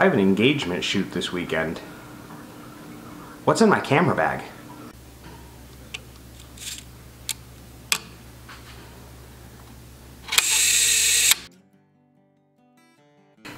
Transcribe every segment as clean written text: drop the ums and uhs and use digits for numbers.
I have an engagement shoot this weekend. What's in my camera bag?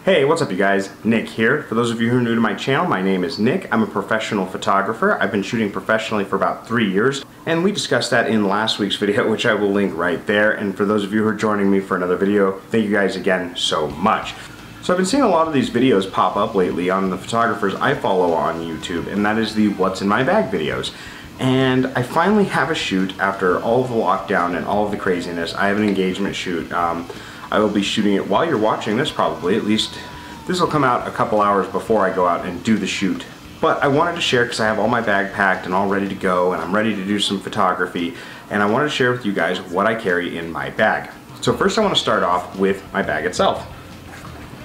Hey, what's up you guys? Nick here. For those of you who are new to my channel, my name is Nick. I'm a professional photographer. I've been shooting professionally for about 3 years, and we discussed that in last week's video, which I will link right there. And for those of you who are joining me for another video, thank you guys again so much. So I've been seeing a lot of these videos pop up lately on the photographers I follow on YouTube, and that is the What's in My Bag videos. And I finally have a shoot after all of the lockdown and all of the craziness. I have an engagement shoot. I will be shooting it while you're watching this probably, at least this will come out a couple hours before I go out and do the shoot. But I wanted to share because I have all my bag packed and all ready to go, and I'm ready to do some photography, and I wanted to share with you guys what I carry in my bag. So first I want to start off with my bag itself.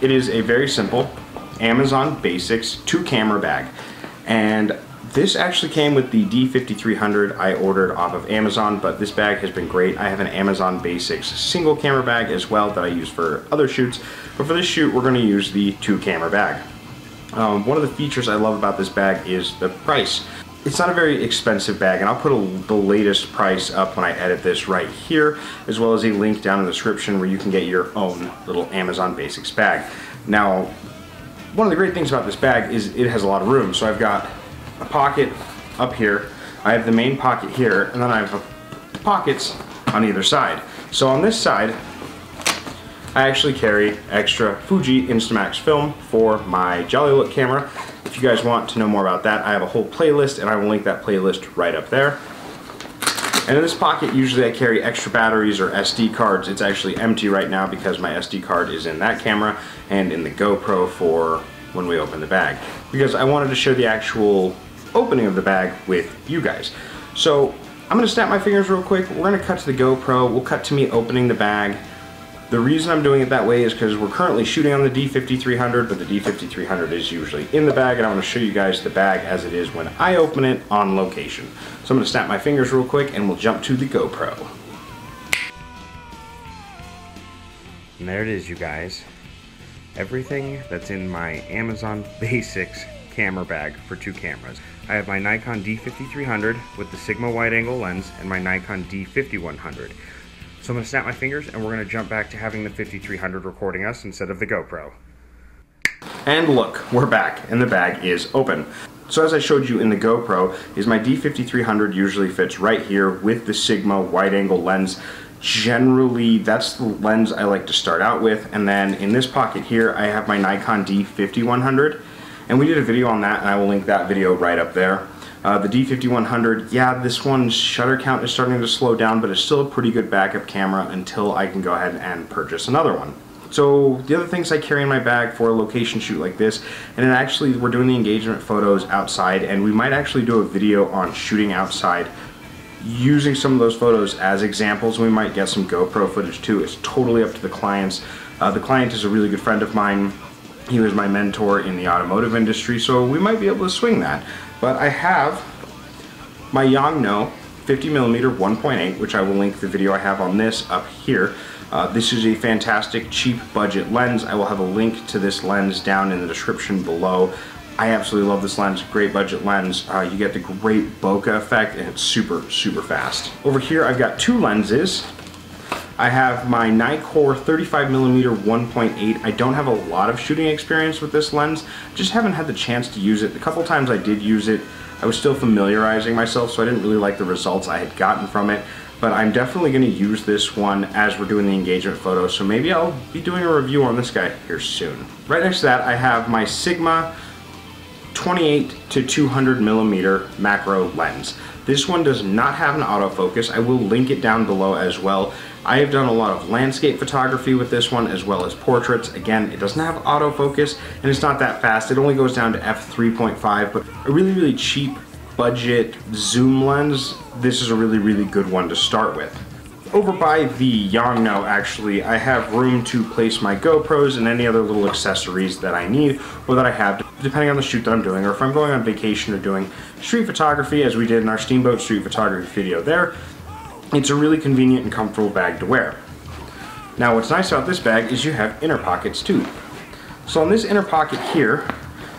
It is a very simple Amazon Basics 2-camera bag, and this actually came with the D5300 I ordered off of Amazon, but this bag has been great. I have an Amazon Basics single camera bag as well that I use for other shoots, but for this shoot we're going to use the 2-camera bag. One of the features I love about this bag is the price. It's not a very expensive bag, and I'll put the latest price up when I edit this right here, as well as a link down in the description where you can get your own little Amazon Basics bag. Now, one of the great things about this bag is it has a lot of room. So I've got a pocket up here, I have the main pocket here, and then I have pockets on either side. So on this side, I actually carry extra Fuji Instamax film for my Jolly Look camera. If you guys want to know more about that, I have a whole playlist, and I will link that playlist right up there. And in this pocket, usually I carry extra batteries or SD cards. It's actually empty right now because my SD card is in that camera and in the GoPro for when we open the bag, because I wanted to share the actual opening of the bag with you guys. So I'm going to snap my fingers real quick. We're going to cut to the GoPro. We'll cut to me opening the bag. The reason I'm doing it that way is because we're currently shooting on the D5300, but the D5300 is usually in the bag, and I'm going to show you guys the bag as it is when I open it on location. So I'm going to snap my fingers real quick and we'll jump to the GoPro. And there it is, you guys. Everything that's in my Amazon Basics camera bag for 2 cameras. I have my Nikon D5300 with the Sigma wide-angle lens and my Nikon D5100. So I'm going to snap my fingers and we're going to jump back to having the 5300 recording us instead of the GoPro. And look, we're back and the bag is open. So as I showed you in the GoPro, is my D5300 usually fits right here with the Sigma wide-angle lens. Generally, that's the lens I like to start out with, and then in this pocket here I have my Nikon D5100, and we did a video on that and I will link that video right up there. The D5100, yeah, this one's shutter count is starting to slow down, but it's still a pretty good backup camera until I can go ahead and purchase another one. So the other things I carry in my bag for a location shoot like this, and then actually we're doing the engagement photos outside, and we might actually do a video on shooting outside using some of those photos as examples. We might get some GoPro footage too. It's totally up to the clients. The client is a really good friend of mine. He was my mentor in the automotive industry, so we might be able to swing that. But I have my Yongnuo 50mm 1.8, which I will link the video I have on this up here. This is a fantastic cheap budget lens. I will have a link to this lens down in the description below. I absolutely love this lens, great budget lens. You get the great bokeh effect, and it's super fast. Over here I've got 2 lenses. I have my Nikkor 35mm 1.8. I don't have a lot of shooting experience with this lens, just haven't had the chance to use it. The couple times I did use it, I was still familiarizing myself, so I didn't really like the results I had gotten from it, but I'm definitely going to use this one as we're doing the engagement photo, so maybe I'll be doing a review on this guy here soon. Right next to that I have my Sigma 28 to 200mm macro lens. This one does not have an autofocus. I will link it down below as well. I have done a lot of landscape photography with this one as well as portraits. Again, it doesn't have autofocus and it's not that fast. It only goes down to f3.5, but a really cheap budget zoom lens, this is a really good one to start with. Over by the Yongnuo, actually, I have room to place my GoPros and any other little accessories that I need or that I have, depending on the shoot that I'm doing, or if I'm going on vacation or doing street photography, as we did in our Steamboat street photography video there. It's a really convenient and comfortable bag to wear. Now, what's nice about this bag is you have inner pockets too. So in this inner pocket here,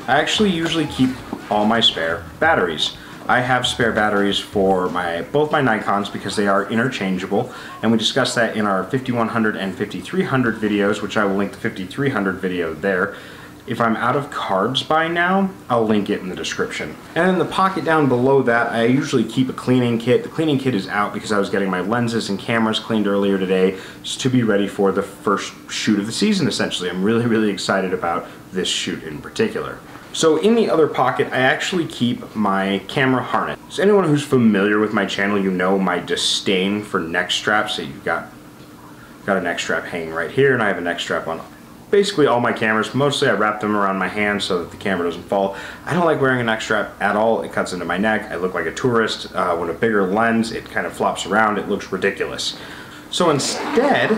I actually usually keep all my spare batteries. I have spare batteries for both my Nikons because they are interchangeable, and we discussed that in our 5100 and 5300 videos, which I will link the 5300 video there. If I'm out of cards by now, I'll link it in the description. And in the pocket down below that, I usually keep a cleaning kit. The cleaning kit is out because I was getting my lenses and cameras cleaned earlier today, just to be ready for the first shoot of the season, essentially. I'm really excited about this shoot in particular. So in the other pocket, I actually keep my camera harness. So anyone who's familiar with my channel, you know my disdain for neck straps. So you've got a neck strap hanging right here, and I have a neck strap on basically all my cameras. Mostly I wrap them around my hand so that the camera doesn't fall. I don't like wearing a neck strap at all. It cuts into my neck. I look like a tourist. With a bigger lens, it kind of flops around. It looks ridiculous. So instead,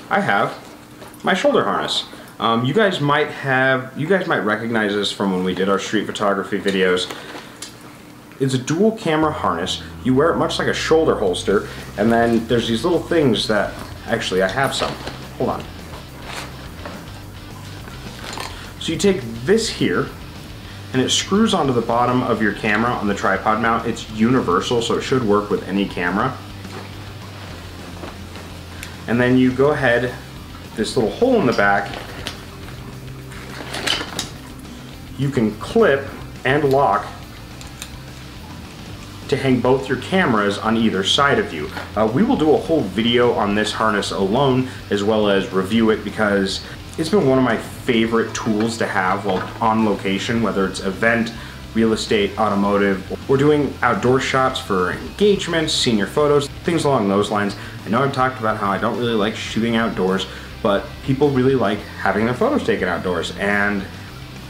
I have my shoulder harness. You guys might recognize this from when we did our street photography videos. It's a dual camera harness. You wear it much like a shoulder holster, and then there's these little things that, actually I have some. Hold on. So you take this here, and it screws onto the bottom of your camera on the tripod mount. It's universal, so it should work with any camera. And then you go ahead, this little hole in the back, you can clip and lock to hang both your cameras on either side of you. We will do a whole video on this harness alone, as well as review it, because it's been one of my favorite tools to have while on location, whether it's event, real estate, automotive, or doing outdoor shots for engagements, senior photos, things along those lines. I know I've talked about how I don't really like shooting outdoors, but people really like having their photos taken outdoors, and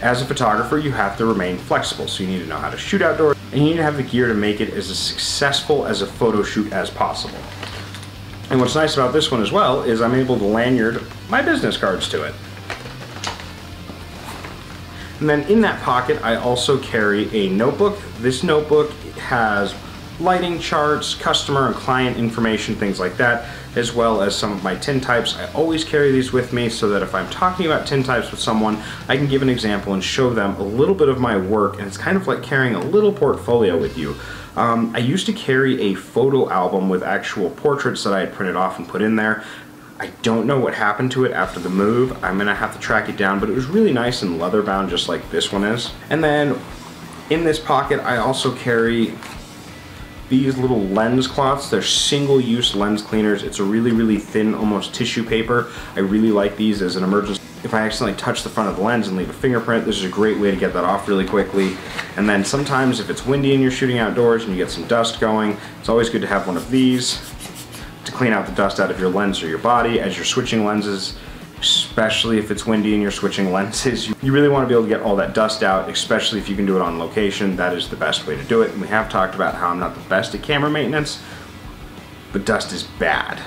as a photographer, you have to remain flexible. So you need to know how to shoot outdoors, and you need to have the gear to make it as successful as a photo shoot as possible. And what's nice about this one as well is I'm able to lanyard my business cards to it. And then in that pocket, I also carry a notebook. This notebook has lighting charts, customer and client information, things like that, as well as some of my tintypes. I always carry these with me so that if I'm talking about tintypes with someone, I can give an example and show them a little bit of my work, and it's kind of like carrying a little portfolio with you. I used to carry a photo album with actual portraits that I had printed off and put in there. I don't know what happened to it after the move. I'm gonna have to track it down, but it was really nice and leather bound, just like this one is. And then in this pocket, I also carry these little lens cloths. They're single-use lens cleaners. It's a really thin, almost tissue paper. I really like these as an emergency. If I accidentally touch the front of the lens and leave a fingerprint, this is a great way to get that off really quickly. And then sometimes if it's windy and you're shooting outdoors and you get some dust going, it's always good to have one of these to clean out the dust out of your lens or your body as you're switching lenses. Especially if it's windy and you're switching lenses, you really want to be able to get all that dust out, especially if you can do it on location. That is the best way to do it. And we have talked about how I'm not the best at camera maintenance, but dust is bad.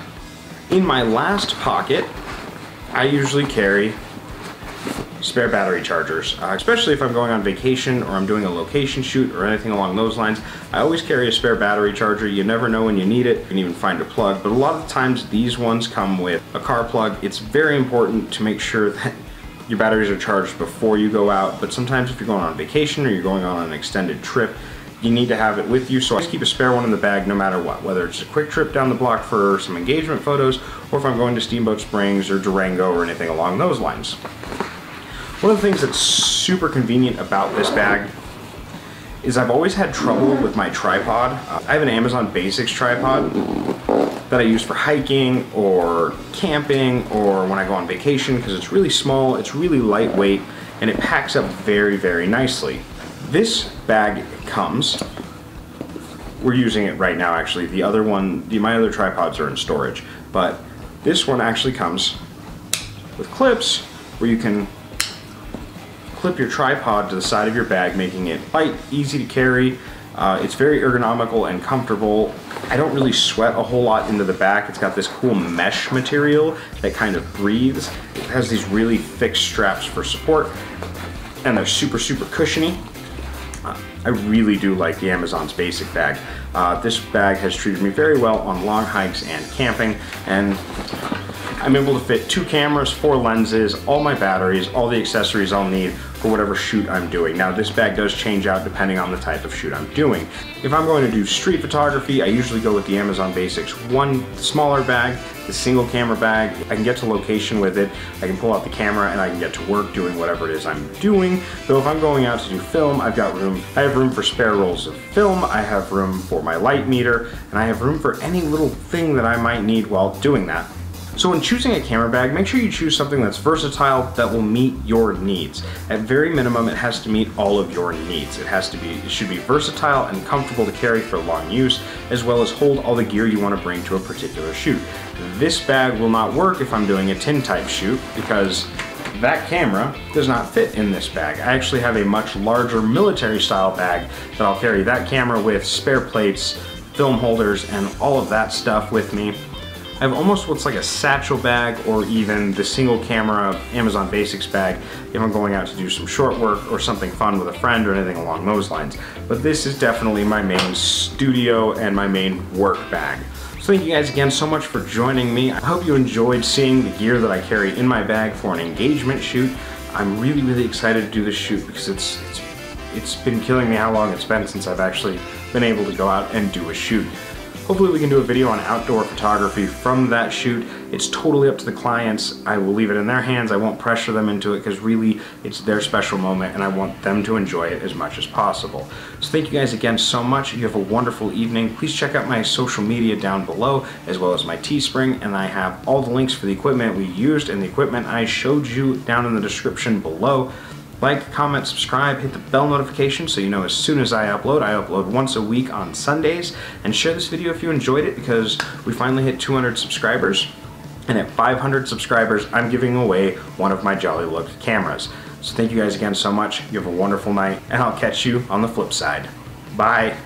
In my last pocket, I usually carry spare battery chargers, especially if I'm going on vacation or I'm doing a location shoot or anything along those lines. I always carry a spare battery charger. You never know when you need it. You can even find a plug, but a lot of the times these ones come with a car plug. It's very important to make sure that your batteries are charged before you go out, but sometimes if you're going on vacation or you're going on an extended trip, you need to have it with you. So I just keep a spare one in the bag no matter what, whether it's a quick trip down the block for some engagement photos, or if I'm going to Steamboat Springs or Durango or anything along those lines. One of the things that's super convenient about this bag is I've always had trouble with my tripod. I have an Amazon Basics tripod that I use for hiking or camping or when I go on vacation because it's really small, it's really lightweight, and it packs up very nicely. This bag comes, we're using it right now actually, the other one, my other tripods are in storage, but this one actually comes with clips where you can clip your tripod to the side of your bag, making it light, easy to carry. It's very ergonomical and comfortable. I don't really sweat a whole lot into the back. It's got this cool mesh material that kind of breathes. It has these really thick straps for support, and they're super cushiony. I really do like the Amazon's Basic bag. This bag has treated me very well on long hikes and camping, and I'm able to fit 2 cameras, 4 lenses, all my batteries, all the accessories I'll need for whatever shoot I'm doing. Now this bag does change out depending on the type of shoot I'm doing. If I'm going to do street photography, I usually go with the Amazon Basics one smaller bag, the single camera bag. I can get to location with it, I can pull out the camera and I can get to work doing whatever it is I'm doing. Though if I'm going out to do film, I have room for spare rolls of film, I have room for my light meter, and I have room for any little thing that I might need while doing that. So when choosing a camera bag, make sure you choose something that's versatile, that will meet your needs. At very minimum, it has to meet all of your needs. It should be versatile and comfortable to carry for long use, as well as hold all the gear you want to bring to a particular shoot. This bag will not work if I'm doing a tin type shoot, because that camera does not fit in this bag. I actually have a much larger military style bag that I'll carry that camera with, spare plates, film holders, and all of that stuff with me. I have almost what's like a satchel bag, or even the single camera Amazon Basics bag if I'm going out to do some short work or something fun with a friend or anything along those lines. But this is definitely my main studio and my main work bag. So thank you guys again so much for joining me. I hope you enjoyed seeing the gear that I carry in my bag for an engagement shoot. I'm really excited to do this shoot because it's been killing me how long it's been since I've actually been able to go out and do a shoot. Hopefully we can do a video on outdoor photography from that shoot. It's totally up to the clients. I will leave it in their hands. I won't pressure them into it because really it's their special moment and I want them to enjoy it as much as possible. So thank you guys again so much. You have a wonderful evening. Please check out my social media down below, as well as my Teespring, and I have all the links for the equipment we used and the equipment I showed you down in the description below. Like, comment, subscribe, hit the bell notification so you know as soon as I upload once a week on Sundays, and share this video if you enjoyed it, because we finally hit 200 subscribers, and at 500 subscribers I'm giving away one of my Jolly Look cameras. So thank you guys again so much. You have a wonderful night, and I'll catch you on the flip side. Bye.